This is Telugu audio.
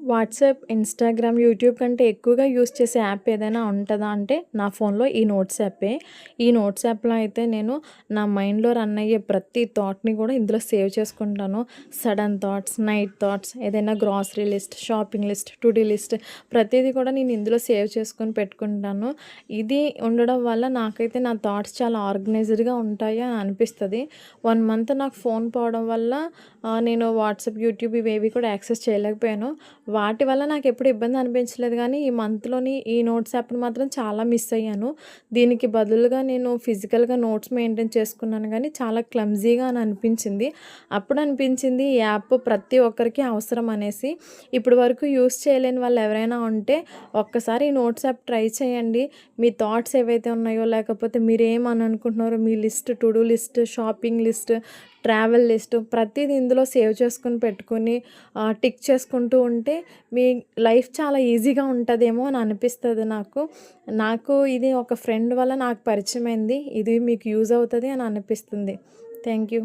వాట్సాప్, ఇన్‌స్టాగ్రామ్, యూట్యూబ్ కంటే ఎక్కువగా యూజ్ చేసే యాప్ ఏదైనా ఉంటదా అంటే నా ఫోన్‌లో ఈ నోట్స్ యాపే. ఈ నోట్స్ యాప్‌లో అయితే నేను నా మైండ్‌లో రన్ అయ్యే ప్రతి థాట్‌ని కూడా ఇందులో సేవ్ చేసుకుంటాను. సడన్ థాట్స్, నైట్ థాట్స్, ఏదైనా grocery list, shopping list, to do list ప్రతీది కూడా నేను ఇందులో సేవ్ చేసుకొని పెట్టుకుంటాను. ఇది ఉండడం వల్ల నాకైతే నా థాట్స్ చాలా ఆర్గనైజ్డ్‌గా ఉంటాయి అని అనిపిస్తది. 1 మంత్ నాకు ఫోన్ పోవడం వల్ల నేను వాట్సాప్, యూట్యూబ్ ఇవేవి కూడా యాక్సెస్ చేయలేకపోయాను. వాటి వల్ల నాకెప్పుడు ఇబ్బంది అనిపించలేదు గానీ, ఈ మంత్‌లోని ఈ నోట్స్ యాప్‌ని మాత్రం చాలా మిస్ అయ్యాను. దీనికి బదులుగా నేను ఫిజికల్‌గా నోట్స్ మెయింటైన్ చేసుకున్నాను గానీ, చాలా క్లమ్జీగా అని అనిపించింది. అప్పుడు అనిపించింది ఈ యాప్ ప్రతి ఒక్కరికి అవసరం అనేసి. ఇప్పటి వరకు యూజ్ చేయలేని వాళ్ళు ఎవరైనా ఉంటే ఒక్కసారి ఈ నోట్స్ యాప్ ట్రై చేయండి. మీ థాట్స్ ఏవైతే ఉన్నాయో, లేకపోతే మీరేమని అనుకుంటున్నారో మీ list, to do list, shopping list, travel list ప్రతీది ఇందులో సేవ్ చేసుకొని పెట్టుకొని టిక్ చేసుకుంటూ ఉంటే మీ లైఫ్ చాలా ఈజీగా ఉంటదేమో అని అనిపిస్తది నాకు. నాకు ఇది ఒక ఫ్రెండ్ వల్ల నాకు పరిచయమైంది. ఇది మీకు యూజ్ అవుతది అని అనిపిస్తుంది. Thank you.